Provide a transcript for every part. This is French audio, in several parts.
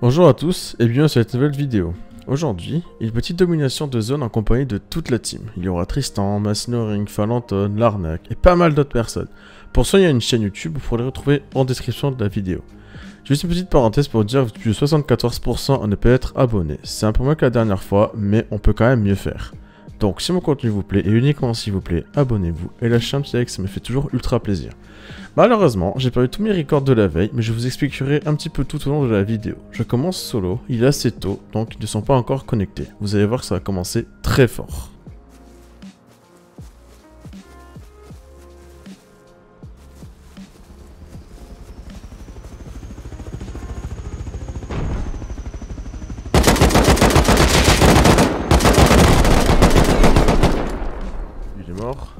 Bonjour à tous et bienvenue sur cette nouvelle vidéo. Aujourd'hui, une petite domination de zone en compagnie de toute la team. Il y aura Tristan, Masnoring, Falanton, Larnac et pas mal d'autres personnes. Pour ça, il y a une chaîne YouTube, vous pourrez les retrouver en description de la vidéo. Juste une petite parenthèse pour dire que plus de 74% ne peut être abonné. C'est un peu moins que la dernière fois, mais on peut quand même mieux faire. Donc si mon contenu vous plaît et uniquement s'il vous plaît, abonnez-vous et lâchez un petit like, ça me fait toujours ultra plaisir. Malheureusement, j'ai perdu tous mes records de la veille, mais je vous expliquerai un petit peu tout au long de la vidéo. Je commence solo, il est assez tôt, donc ils ne sont pas encore connectés. Vous allez voir que ça va commencer très fort. Il est mort.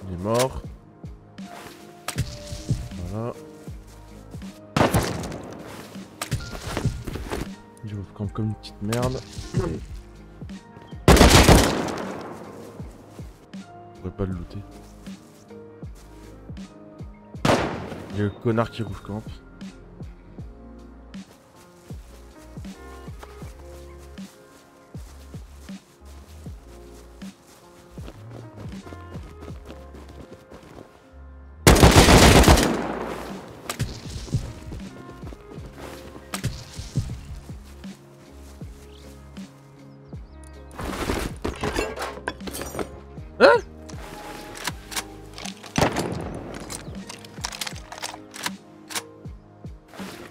Il est mort. Voilà. Il ouvre comme une petite merde. Je pourrais pas le looter. Il y a le connard qui rouvre camp. Hein?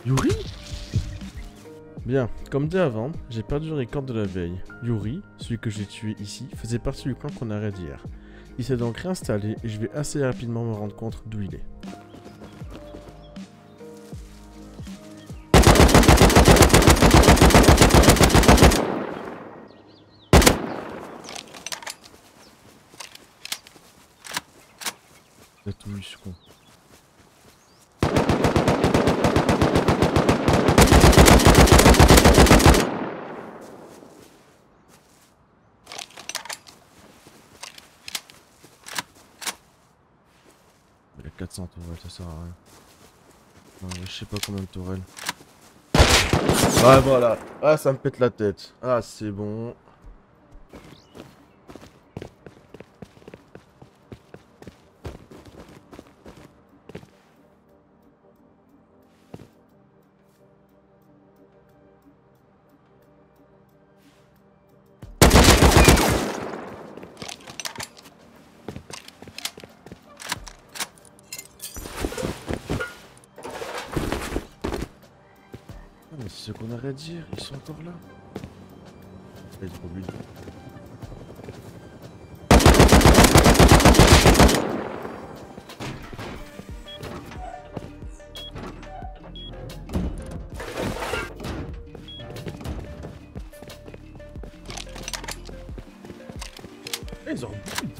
Yuri? Bien, comme dit avant, j'ai perdu le record de la veille. Yuri, celui que j'ai tué ici, faisait partie du clan qu'on arrête hier. Il s'est donc réinstallé et je vais assez rapidement me rendre compte d'où il est. C'est tout ce con. Il a 400 tourelles, ça sert à rien. Non, je sais pas combien de tourelles. Ah voilà. Ah, ça me pète la tête. Ah, c'est bon. Ah, mais c'est ce qu'on aurait à dire, ils sont encore là. C'est trop lui. Ils ont build.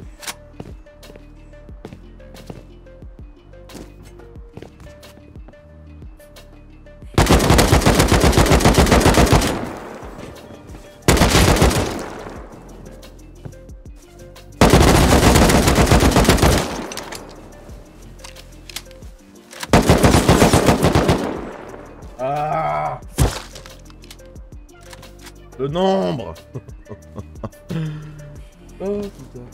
Ah, le nombre. Oh putain.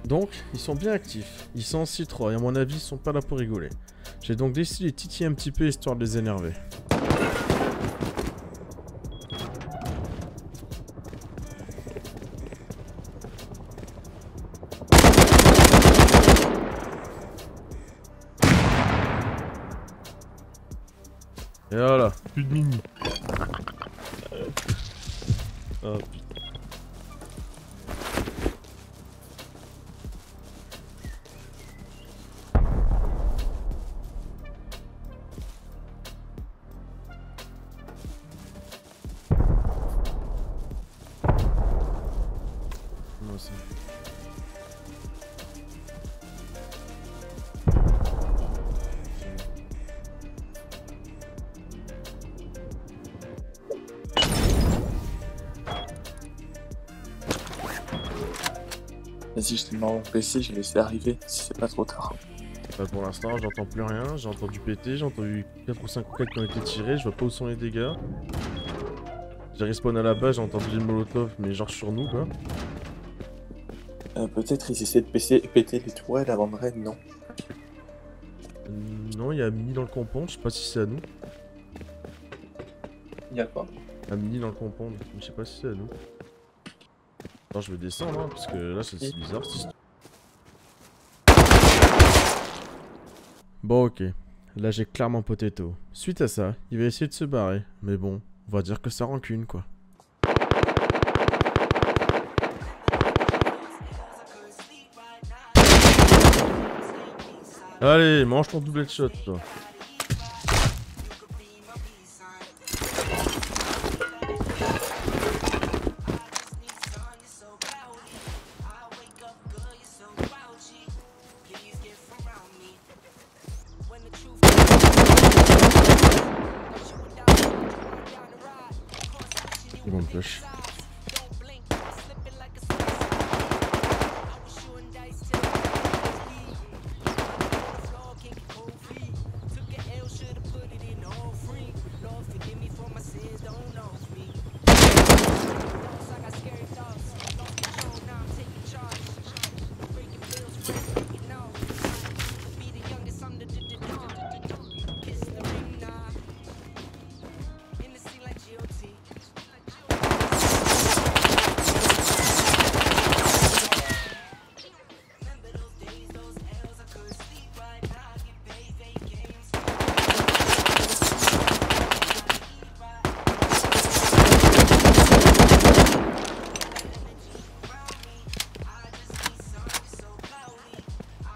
Donc, ils sont bien actifs. Ils sont en C3 et à mon avis, ils sont pas là pour rigoler. J'ai donc décidé de les titiller un petit peu histoire de les énerver. Et voilà, plus de mini. Oh putain. Moi aussi. Vas-y, je te mets mon PC, je vais laisser arriver si c'est pas trop tard. Bah pour l'instant, j'entends plus rien. J'ai entendu péter, j'ai entendu 4 ou 5 roquettes qui ont été tirées. Je vois pas où sont les dégâts. J'ai respawn à la base, j'ai entendu des molotov, mais genre sur nous quoi. Peut-être ils essaient de péter les tourelles avant de raid, non? Non, il y a Mini dans le compound, je sais pas si c'est à nous. Il y a quoi? Un Mini dans le compound, mais je sais pas si c'est à nous. Attends, je vais descendre, hein, parce que là c'est bizarre. Bon, ok. Là j'ai clairement potato. Suite à ça, il va essayer de se barrer. Mais bon, on va dire que ça rancune quoi. Allez, mange ton double shot toi. Ils vont me flush.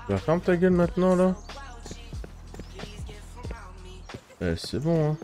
Bah, ferme ta gueule maintenant là. Eh, c'est bon hein.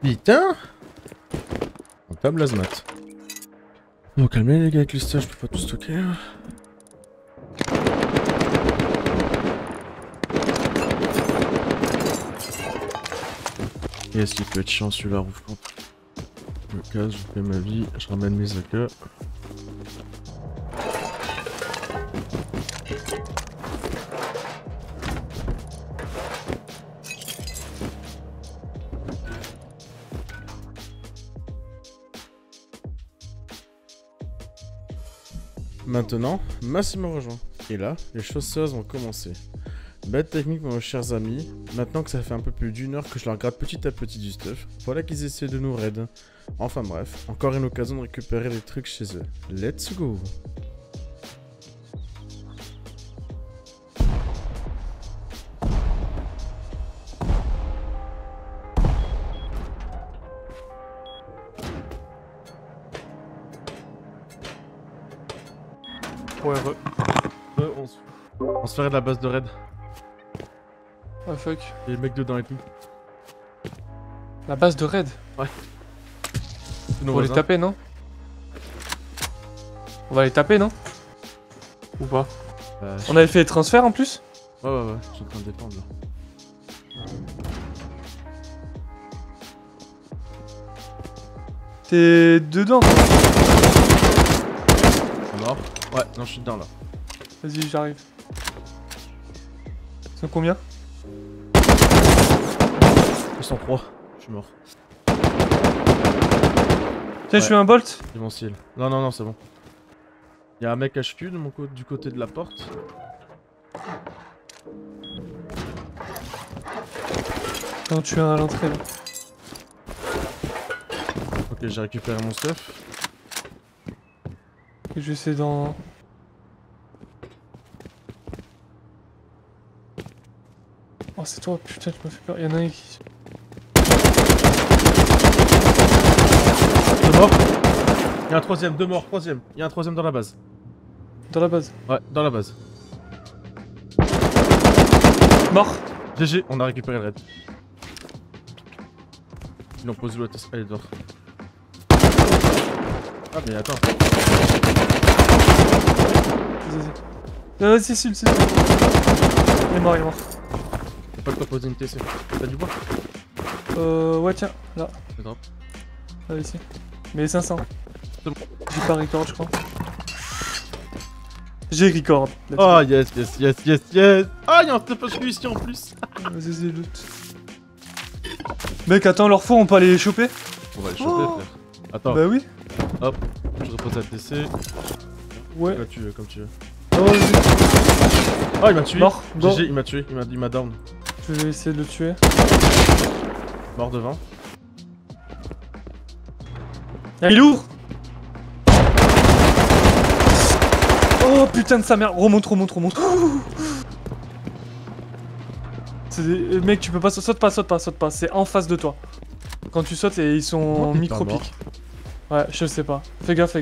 Putain! On table l'azmat. Bon, calmez les gars avec les stages, je peux pas tout stocker. Et est-ce qu'il peut être chiant celui-là, rouge contre? Je me casse, je fais ma vie, je ramène mes AK. Maintenant, Massy me rejoint. Et là, les choses sérieuses vont commencer. Bête technique pour mes chers amis. Maintenant que ça fait un peu plus d'1 heure que je leur gratte petit à petit du stuff, voilà qu'ils essaient de nous raid. Enfin bref, encore une occasion de récupérer des trucs chez eux. Let's go! Ouais, on se ferait de la base de raid. Oh fuck. Il y a les mecs dedans et tout. La base de raid? Ouais. Faut les taper, non? On va les taper, non? Ou pas? On avait fait les transferts en plus? Ouais, je suis en train de dépendre là. T'es dedans? C'est mort? Ouais, non, je suis dedans là. Vas-y, j'arrive. Ils sont combien? Ils sont 3, je suis mort. Tiens, je fais un bolt. Ils vont heal. Non, c'est bon. Y'a un mec HQ du côté de la porte. Non, tu es à l'entrée là. Ok, j'ai récupéré mon stuff. Et je vais essayer d'en... Oh, c'est toi, putain, tu m'as fait peur. Y'en a un qui... Deux morts. Y'a un troisième, deux morts, troisième. Y'a un troisième dans la base. Dans la base. Ouais, dans la base. Mort. GG, on a récupéré le raid. Ils l'ont posé l'autre, elle est dehors. Ah mais attends. Vas-y, c'est. Il est mort, T'as pas le temps de poser une TC. T'as du bois? Ouais, tiens, là. C'est drop. Là, ici. Mais 500. C'est bon. J'ai pas record, je crois. J'ai record. Oh yes. Ah, y'a un stuff HQ ici en plus. Vas-y, loot. Mec, attends, leur faux, on peut aller les choper? On va les choper, frère. Attends. Bah oui. Hop, je repose la TC. Ouais. Comme tu veux. Oh, vas-y. Oh, il m'a tué. Mort. GG, il m'a tué, il m'a down. Je vais essayer de le tuer. Mort devant. Il est ouvre. Oh putain de sa mère. Remonte. Mec, tu peux pas, saute pas. C'est en face de toi. Quand tu sautes, ils sont en micro-pic. Ouais, je sais pas. Fais gaffe.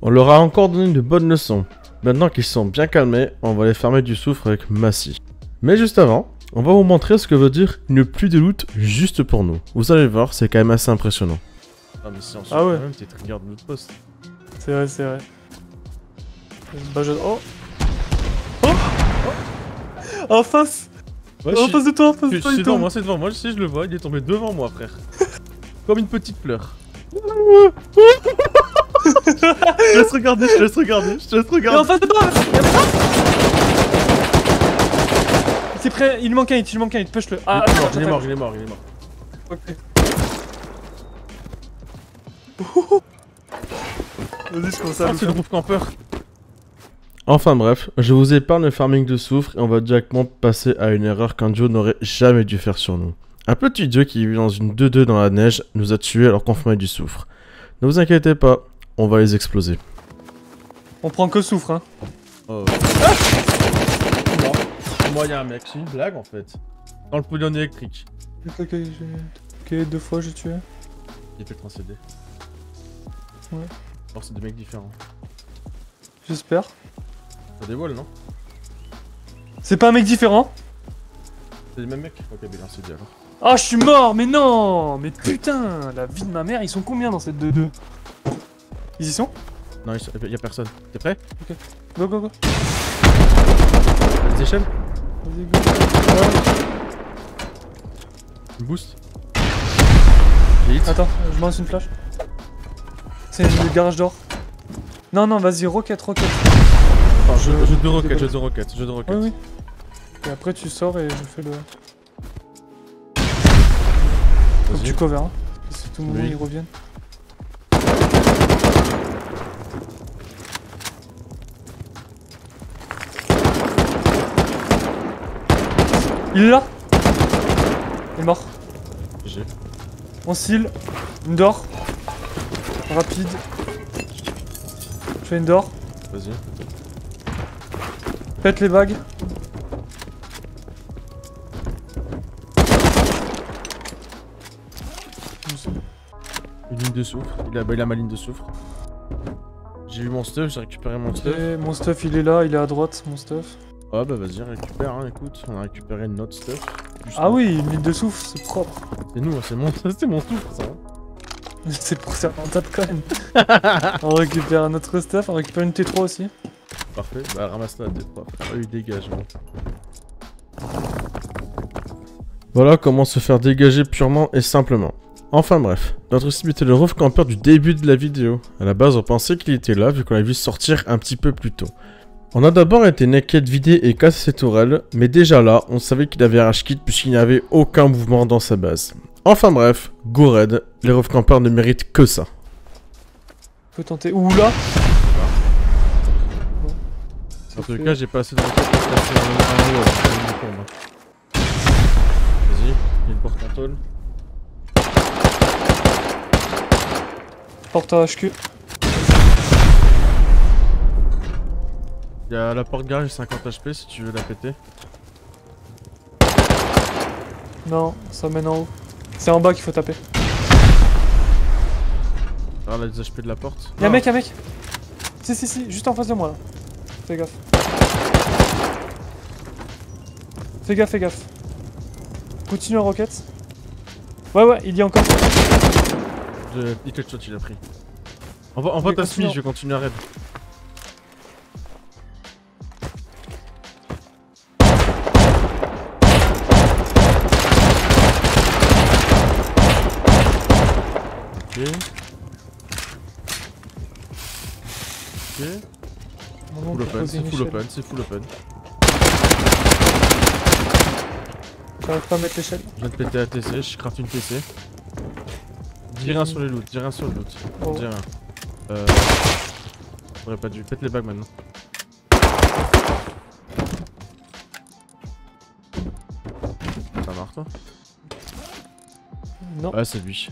On leur a encore donné de bonnes leçons. Maintenant qu'ils sont bien calmés, on va les fermer du soufre avec Massy. Mais juste avant, on va vous montrer ce que veut dire ne plus de loot juste pour nous. Vous allez voir, c'est quand même assez impressionnant. Ah mais si on ah ouais. Même t'es trigger de notre poste. C'est vrai. Bah je... Oh. En face. Ouais, en face de toi, c'est devant moi, je sais, je le vois, il est tombé devant moi, frère. Comme une petite fleur. Je te laisse regarder. Et en face de toi. C'est prêt, il manque un hit, push-le. Ah, il est mort. Ok. Vas-y, je commence à c'est le groupe campeur. Enfin bref, je vous épargne le farming de soufre et on va directement passer à une erreur qu'un duo n'aurait jamais dû faire sur nous. Un petit dieu qui vit dans une 2-2 dans la neige nous a tués alors qu'on fumait du soufre. Ne vous inquiétez pas, on va les exploser. On prend que soufre, hein. Oh. Moi y'a un mec, c'est une blague en fait. Dans le podium électrique. Ok, 2 fois j'ai tué. Il fait 3 CD. Ouais. Alors c'est deux mecs différents. J'espère. Ça dévoile non? C'est pas un mec différent? C'est les mêmes mecs? Ok, bien c'est alors. Ah, je suis mort, mais non! Mais putain, la vie de ma mère, ils sont combien dans cette 2-2? Ils y sont? Non, y'a personne. T'es prêt? Ok. Go. Les échelles? Vas-y, go. Ouais. Une boost? Attends, je lance une flash. C'est le garage d'or. Non, vas-y, rocket. Enfin, jeu de roquette. Oui. Et après, tu sors et je fais le... Faut que tu cover, hein. Si tout le monde y revienne. Il est là. Il est mort. GG. On seal. Une d'or. Rapide. Je fais une d'or. Vas-y. Pète les bagues. Une ligne de soufre. Il a ma ligne de soufre. J'ai eu mon stuff, j'ai récupéré mon stuff. Et mon stuff il est là, il est à droite mon stuff. Ah bah vas-y récupère hein, écoute, on a récupéré notre stuff. Ah oui, une ligne de souffle, c'est propre. C'est nous, c'est mon souffle ça. C'est pour ça on tape quand même. On récupère notre stuff, on récupère une T3 aussi. Parfait, bah ramasse la tête, frère. Ah oui, dégage, bon. Voilà comment se faire dégager purement et simplement. Enfin bref, notre cible était le roof camper du début de la vidéo. À la base, on pensait qu'il était là vu qu'on l'a vu sortir un petit peu plus tôt. On a d'abord été naked, vidé et cassé ses tourelles, mais déjà là, on savait qu'il avait rage kit puisqu'il n'y avait aucun mouvement dans sa base. Enfin bref, go raid, les roof campers ne méritent que ça. Faut tenter. Ouh là. En tout cas, j'ai pas assez de roquettes pour casser un haut. Vas-y, il y a une porte en tôle. Porte à HQ. Il y a la porte garage 50 HP si tu veux la péter. Non, ça mène en haut. C'est en bas qu'il faut taper. Ah, là, les HP de la porte. Y'a un mec, Si, juste en face de moi là. Fais gaffe. Fais gaffe. Continue en roquette. Ouais, il y a encore. Il te shot, il a pris. Envoie ta SMI, je vais continuer à raid. Ok. Full open, c'est full open. J'arrive pas à mettre l'échelle. Je viens de péter la TC, je craft une TC. Dis rien sur les loot, Oh. Dis rien. J'aurais pas dû. Pète les bags maintenant. Ça marche toi? Non. Ouais, c'est lui.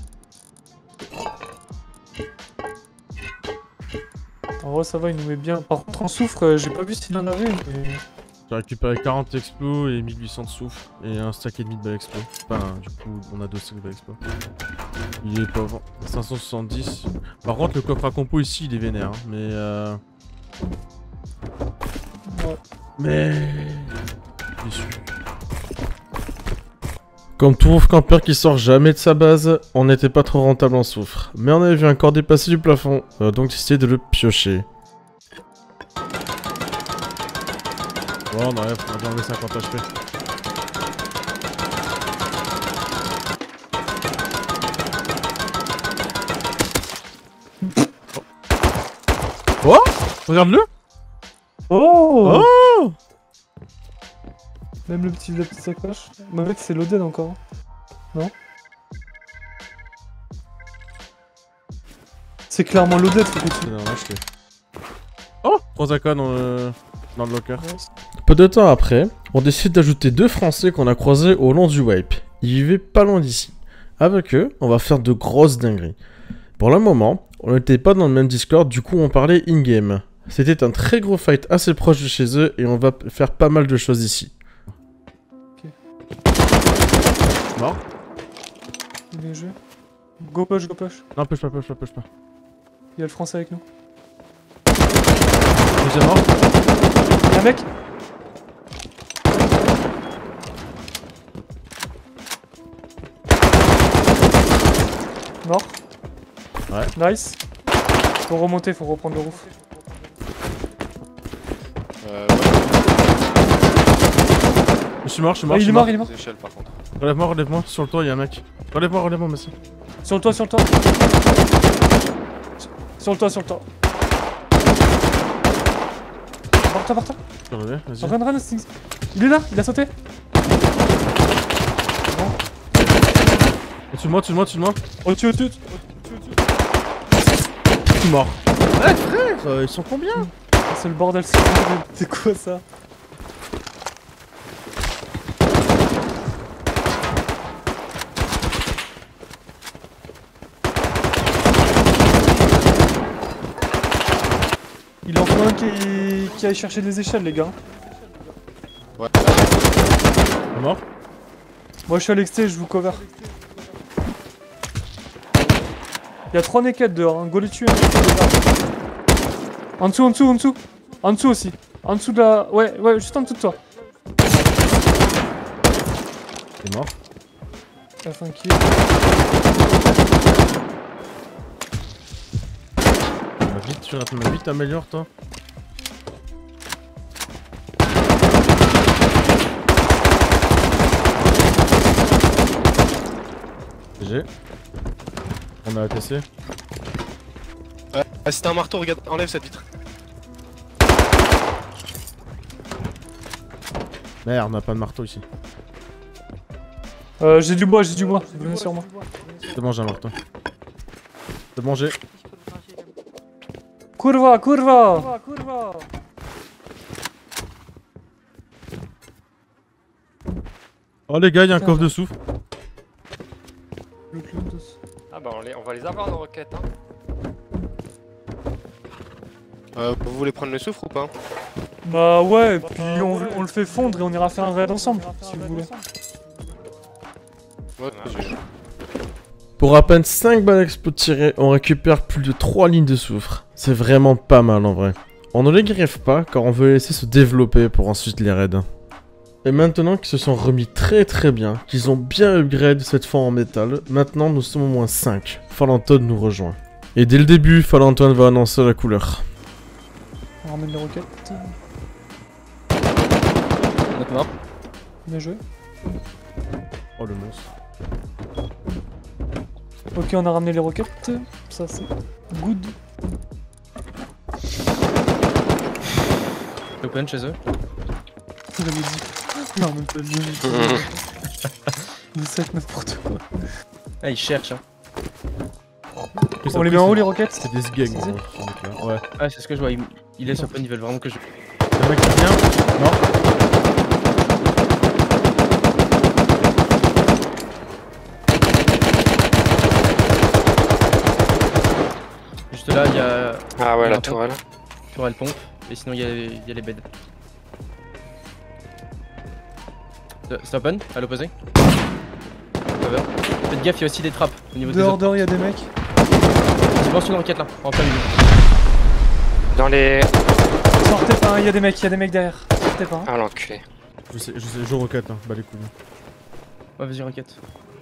En vrai, ça va, il nous met bien. Par contre, en soufre, j'ai pas vu s'il en avait. Mais... J'ai récupéré 40 explos et 1800 de souffle. Et un stack et demi de balles explo. Enfin, du coup, on a 2 stacks de balles explo. Il est pauvre. 570. Par contre, le coffre à compo ici, il est vénère. Hein. Ouais. Mais... déçu. Comme tout roof camper qui sort jamais de sa base, on n'était pas trop rentable en soufre. Mais on avait vu un corps dépasser du plafond, on a donc décidé de le piocher. Bon, on a déjà enlevé 50 HP. Oh, regarde-le. Oh, Oh. Même la petite sacoche. Mais mec, c'est loaded encore. Non? C'est clairement loaded, faut que tu... Non, acheté. Oh, 3 AK dans le locker. Ouais. Peu de temps après, on décide d'ajouter 2 Français qu'on a croisés au long du wipe. Ils vivaient pas loin d'ici. Avec eux, on va faire de grosses dingueries. Pour le moment, on n'était pas dans le même Discord, du coup on parlait in-game. C'était un très gros fight assez proche de chez eux et on va faire pas mal de choses ici. Mort. Bien joué. Go push. Non, push pas. Il y a le français avec nous. Deuxième mort. Y'a un mec. Mort. Ouais. Nice. Faut remonter, faut reprendre le roof. Je suis mort. Ah, il est mort. Échelle, par contre. Relève-moi, sur le toit, il y a un mec. Relève-moi, merci. Sur le toit. Sur le toit. Porte. Je relevé, vas-y. Run, Stings. Il est là, il a sauté. Au-dessus de moi. Au-dessus. Mort. Ouais, frère, ils sont combien? C'est le bordel, c'est quoi ça? Il en faut un qui aille chercher des échelles, les gars. Ouais. Mort. Moi je suis à l'exté, je vous cover. Y'a 3 naked dehors, hein. Go les tuer. En dessous. En dessous aussi. En dessous de la... Ouais, juste en dessous de toi. Il est mort. Tranquille. Vite, tu rates ma vie, t'améliores toi. GG. On a ATC. Ah, si t'as un marteau, regarde, enlève cette vitre. Merde, on a pas de marteau ici. J'ai du bois, venez sur moi. C'est bon, j'ai un marteau. C'est bon, j'ai. Kurva. Oh les gars, y'a un coffre de souffle. Ah bah on va les avoir nos roquettes hein. Vous voulez prendre le soufre ou pas? Bah ouais, puis on le fait fondre et on ira faire un raid ensemble, si vous voulez. Ouais, Pour à peine 5 balles expo tirées, on récupère plus de 3 lignes de soufre. C'est vraiment pas mal en vrai. On ne les greffe pas car on veut les laisser se développer pour ensuite les raids. Et maintenant qu'ils se sont remis très bien, qu'ils ont bien upgrade cette fois en métal, maintenant nous sommes au moins 5. Falanton nous rejoint. Et dès le début, Falanton va annoncer la couleur. On ramène les roquettes. D'accord. Bien joué. Oh le monstre. Ok, on a ramené les roquettes. Ça c'est good. Open chez eux. J'avais dit. Non, même pas dit. C'est n'importe quoi. Ah, ils cherchent. Hein. On les met en haut les roquettes? C'est des gangs. Ouais. Ah, c'est ce que je vois. Ils laissent open, ils veulent vraiment que je. Le mec qui vient. Non. Juste là, il y a. Ah ouais, il y a la un tourelle. Tourelle pompe. Et sinon, il y a les beds. C'est open, à l'opposé. Cover. Faites gaffe, il y a aussi des trappes au niveau des autres. Dehors, il y a des mecs. Je lance une roquette là, en plein milieu. Dans les... Sortez pas, il y a des mecs derrière. Sortez pas. Ah l'enculé. Je sais, je roquette, hein. Bah les couilles. Ouais, vas-y, roquette.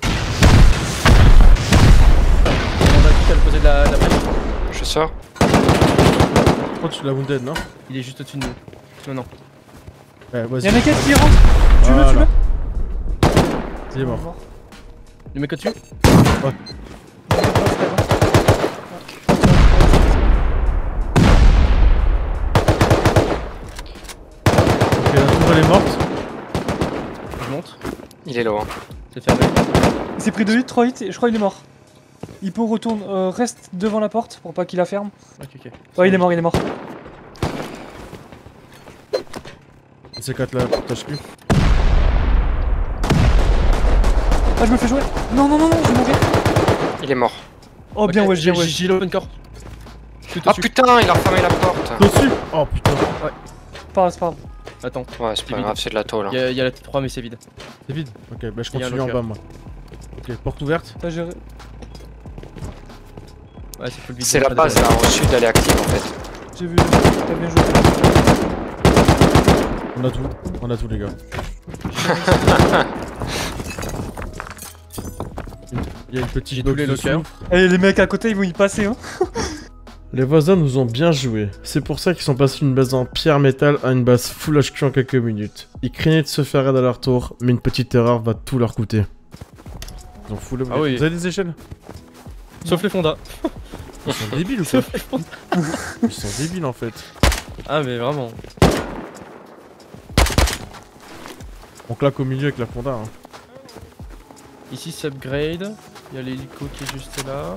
On a juste à l'opposé de la brèche. Je sors. Oh, tu l'as wounded, non? Il est juste au-dessus de nous. Non. Ouais, vas-y. Y'a un mec qui rentre. Voilà. Tu le Il est mort. Le mec au-dessus. Ouais. Ok, la tour elle est morte. Je monte. Il est loin. C'est fermé. Il s'est pris 2 hits, 3 hits et je crois qu'il est mort. Hippo retourne, reste devant la porte pour pas qu'il la ferme. Ok. Ouais, il est mort. C'est 4 là, tâche-lui. Ah, je me fais jouer. Non, je vais mourir. Il est mort. Oh, bien, ouais, bien, ouais. J'ai l'open corps. Ah putain, il a refermé la porte. Dessus. Oh putain. C'est pas grave. Attends, Ouais, c'est pas grave, c'est de la tôle. Hein. il y a la T3 mais c'est vide. C'est vide. Ok, bah je Il y a un continue en locker. bas moi. Ok, porte ouverte. T'as géré. Ouais, c'est full vide. C'est la base là, au sud, elle est active en fait. J'ai vu. T'as bien joué. On a tout les gars. Il y a une petite J'ai box tous les de lockers. soufre. Eh, les mecs à côté, ils vont y passer, hein. Les voisins nous ont bien joué. C'est pour ça qu'ils sont passés d'une base en pierre métal à une base full HQ en quelques minutes. Ils craignaient de se faire raid à leur tour, mais une petite erreur va tout leur coûter. Ils ont full Ah oui. Vous avez des échelles? Sauf les fondas. Ils sont débiles ou quoi? Ils sont débiles en fait. Ah mais vraiment. On claque au milieu avec la fonda. Hein. Ici c'est upgrade. Il y a l'hélico qui est juste là.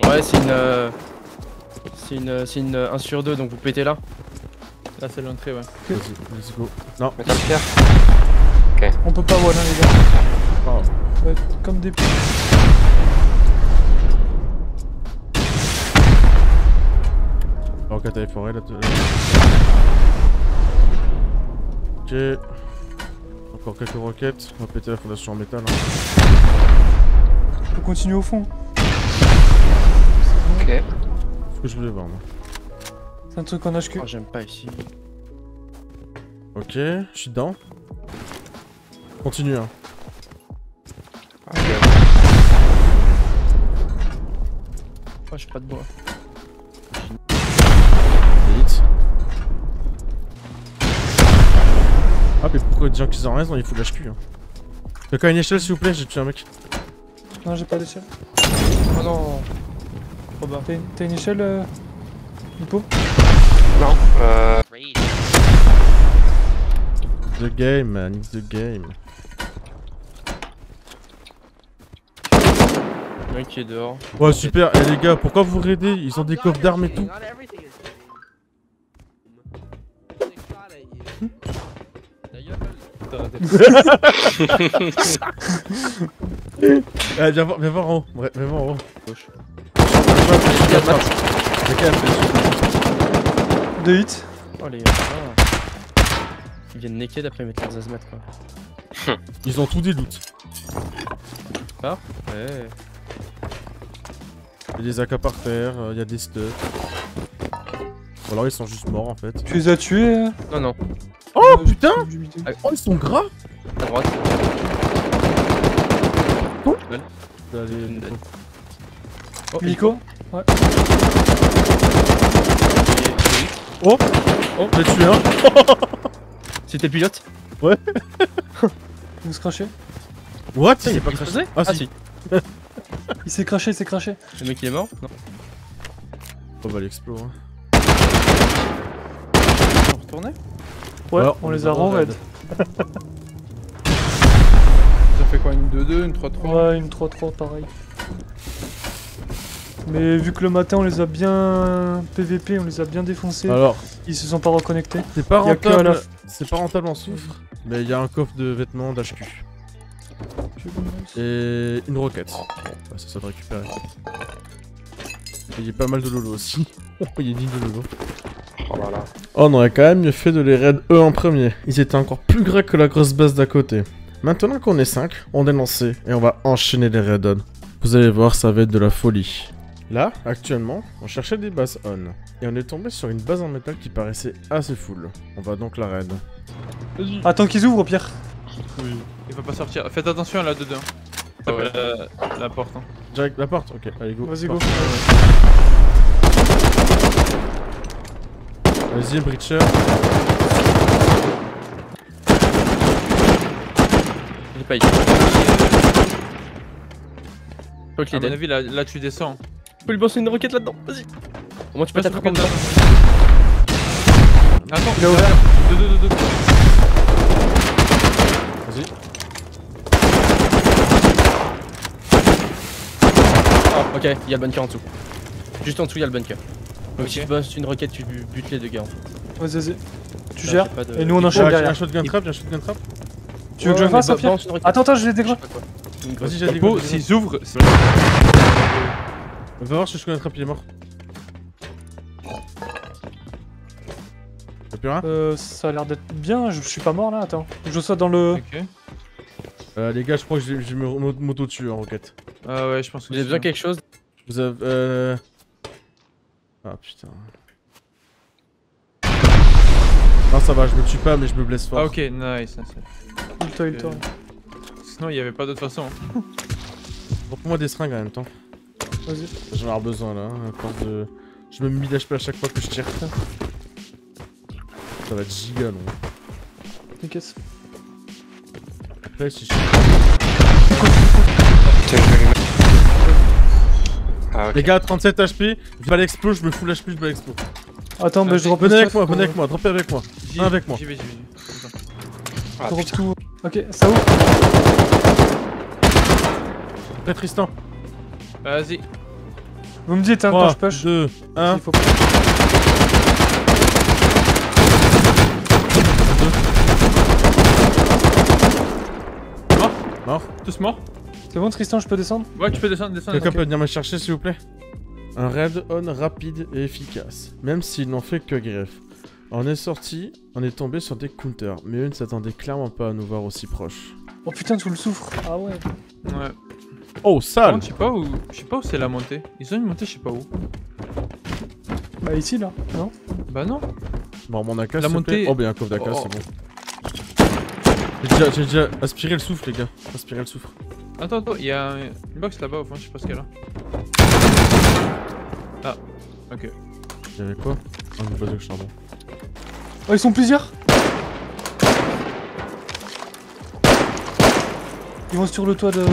Ouais, c'est une 1 sur 2 donc vous pétez là. Là c'est l'entrée, ouais. Vas-y, let's go. Non, Mais t'as le pierre. On peut pas voilà, les gars. oh. Ça va être comme des pieds. Roquette à les forêts là. Ok. Encore quelques roquettes. On va péter la fondation en métal. Hein. On continue au fond. Ok. C'est ce que je voulais voir moi. C'est un truc en HQ. Oh, j'aime pas ici. Ok, je suis dedans. Continue hein. Oh, j'ai pas de bois. Vite. Ah mais pourquoi des gens qui s'en restent, il faut l'HQ hein. Quelqu'un a une échelle s'il vous plaît, j'ai tué un mec. Non, j'ai pas d'échelle. Oh non. Trop bas. T'as une échelle, Hippo? Non, The game man, it's the game. Le mec qui est dehors. Ouais super, et les gars, pourquoi vous raidez? Ils ont des coffres d'armes et tout. Ah, viens voir en haut, ouais, viens voir en haut. Gauche. Deux hits. Oh les gars. Ils viennent naked après mettre leurs azmat quoi. Ils ont tout des loots. Ah ouais. Il y a des AK par terre, il y a des studs. Ou alors ils sont juste morts en fait. Tu les as tués? Non non. Oh putain! Ah, Oh ils sont gras! à droite. Oh. Belle. Allez, Oh, Nico? Ouais. oh! Oh, j'ai tué un! C'était le pilote? Vous se crachez? What? Il est pas explosé? Ah si! Il s'est craché, il s'est craché. Le mec il est mort? Non. On va l'explorer. On retourner? Ouais, Alors, on les a ren-raid. Ça fait quoi, une 2-2, une 3-3? Ouais, une 3-3 pareil. Mais vu que le matin on les a bien PVP, on les a bien défoncés, Alors, ils se sont pas reconnectés. c'est pas Y a que à la rentable. C'est pas rentable en soufre, mais il y a un coffre de vêtements d'HQ. Et une roquette. Ouais, c'est ça de récupérer. Et il y a pas mal de lolo aussi. Il y a une ligne de lolo. oh là là. Oh, on aurait quand même mieux fait de les raid eux en premier. Ils étaient encore plus gras que la grosse base d'à côté. Maintenant qu'on est 5, on est lancé et on va enchaîner les raids on. Vous allez voir, ça va être de la folie. Là, actuellement, on cherchait des bases on. Et on est tombé sur une base en métal qui paraissait assez full. On va donc la raid. Vas-y. Attends qu'ils ouvrent au pire. Oui. Il va pas sortir. Faites attention à la 2-2. Ah ouais. La porte. Hein. Direct la porte. Ok, allez go. Vas-y go. Vas-y, Breacher. J'ai pas eu. Faut qu'il À est mon dead. avis, là tu descends. Faut lui balancer une roquette là-dedans. Vas-y. Au moins tu peux Passe t'attraper en même temps. Attends, Il a ouvert. 2-2-2-2. Vas-y. Ah, ok, il y a le bunker en dessous. Juste en dessous, il y a le bunker. Donc Ok. si tu balances une roquette, tu butes les deux gars. Vas-y. Tu Là, gères. j'ai pas de- Et nous on Il enchaîne y a un derrière. shotgun trap, il y a un shotgun trap. Tu veux que je le fasse à Pierre? Attends, je les dégrade. Vas-y, j'ai des Hippo, go. s'ils ouvrent, Va voir si le shotgun trap il est mort. Y'a plus rien? Ça a l'air d'être bien, je suis pas mort là, attends. Je saute dans le... Ok. Les gars, je crois que j'ai moto dessus en roquette. Ah ouais, je pense que Vous avez besoin de quelque chose? Vous avez Ah putain. Non ça va, je me tue pas mais je me blesse fort. Ah ok, nice. Il-toi. Sinon, il y avait pas d'autre façon. Prends-moi des seringues en même temps. Vas-y. J'en ai avoir besoin là, à force de... Je me mets d'HP à chaque fois que je tire. Ça va être giga long. T'inquiète. Après si je... Putain, je vais lui mettre. Ah ok. Les gars, 37 HP, je bats l'explo, je me fous l'HP, je bats l'explo. Attends, mais je drop Venez le avec stuff, moi, droppez avec moi. J'y- Un avec moi. J'y vais. Ah, Je drop putain. tout. Ok, ça ouvre. Après Tristan. Vas-y. Vous me dites, hein, 3, quand je push. 2, 1. Il faut pas. Mort. Tous morts? C'est bon, Tristan, je peux descendre? Ouais, tu peux descendre. Quelqu'un ok. peut venir me chercher s'il vous plaît? Un raid on rapide et efficace, même s'ils n'ont fait que greffe. On est sorti, on est tombé sur des counters, mais eux ne s'attendaient clairement pas à nous voir aussi proches. Oh putain, tout le souffre. Ah ouais. Ouais. Oh, Par sale! contre, je sais pas où c'est la montée. Ils ont une montée, je sais pas où. Bah ici, là, non? Bah non. Bon, mon AK, La s'il vous plaît. montée- Oh, bien un coffre d'AK, Oh. c'est bon. J'ai déjà aspiré le souffle, les gars. Aspiré le souffle. Attends, il y a une box là-bas au fond, je sais pas ce qu'elle a. Ah, ok. Il y avait quoi? Un base de charbon. Oh, ils sont plusieurs. Ils vont sur le toit de...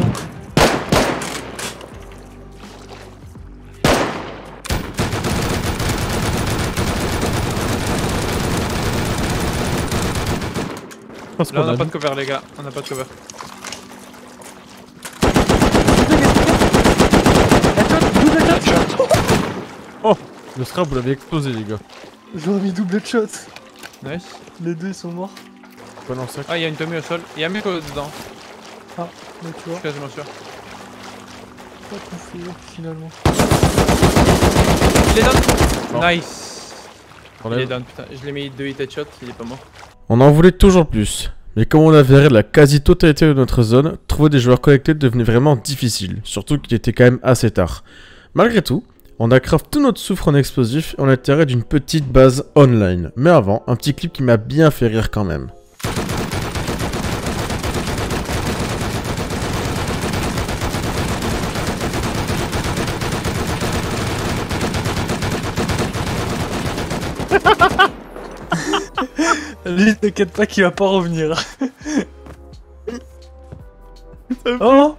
Là, on a pas de cover, les gars. On a pas de cover. Oh, le strap, vous l'avez explosé, les gars. J'aurais mis double shot. Nice. Les deux ils sont morts. Pas dans le sac. Ah, il y a une Tommy au sol. Il y a un mec dedans. Ah, mais tu Je vois, suis quasiment sûr. pas tout fait finalement. Il est down. Mort. Nice. Il est down, putain. Je l'ai mis 2 hit headshot, il est pas mort. On en voulait toujours plus. Mais comme on avait la quasi-totalité de notre zone, trouver des joueurs connectés devenait vraiment difficile. Surtout qu'il était quand même assez tard. Malgré tout, on a craft tout notre soufre en explosif et on a tiré d'une petite base online. Mais avant, un petit clip qui m'a bien fait rire quand même. Lui, t'inquiète pas qu'il va pas revenir. Oh!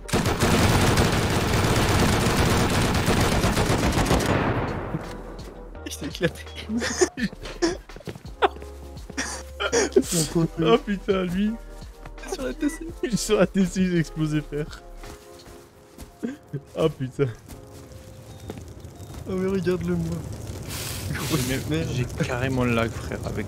Il s'est éclaté. Oh putain, lui, Sur la TC. il sur la TC, il a explosé, frère. Oh putain. Oh mais regarde-le moi. J'ai carrément lag, frère, avec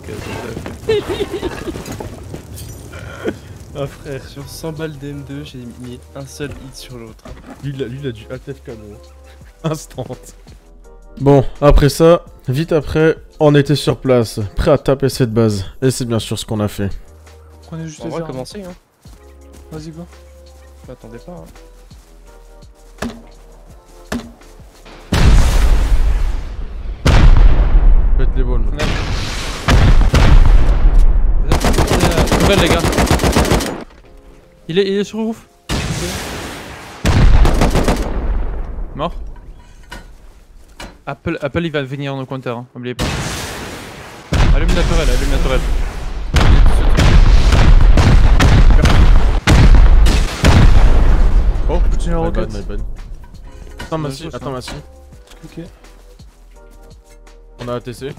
Ah frère. Sur 100 balles d'M2, j'ai mis un seul hit sur l'autre. Lui, il a du ATF canon. Instant. Bon, après ça, vite après, on était sur place, prêt à taper cette base. Et c'est bien sûr ce qu'on a fait. Prenez juste On les va armes. commencer hein. Vas-y, go. M'attendez pas hein. Faites les balles. Cover, les gars. Il est sur le roof. Mort. Apple, il va venir dans le compteur, hein. N'oubliez pas. Allume la tourelle, allume la tourelle. Oh, Continue la my roquette. bad, my bad. Attends, Massi, ça. attends, Massi. Ok. On a ATC.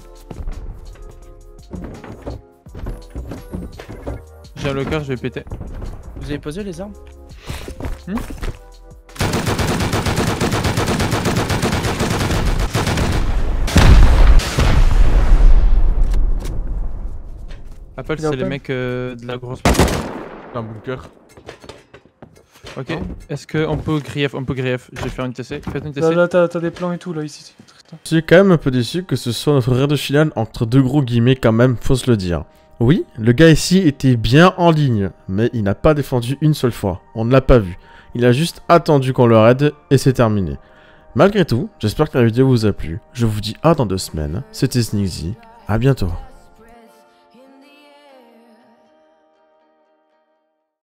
J'ai un locker, je vais péter. Vous avez posé les armes? Apple, Il est c'est les open. mecs de la grosse. Un bunker. Ok, est-ce qu'on peut grief? On peut grief. Je vais faire une TC. Faites une Là, TC. là t'as des plans et tout là ici. Tristan. Je suis quand même un peu déçu que ce soit notre raid de finale entre deux gros guillemets quand même, faut se le dire. Oui, le gars ici était bien en ligne, mais il n'a pas défendu une seule fois, on ne l'a pas vu. Il a juste attendu qu'on le raid et c'est terminé. Malgré tout, j'espère que la vidéo vous a plu, je vous dis à dans 2 semaines, c'était Sneaky, à bientôt.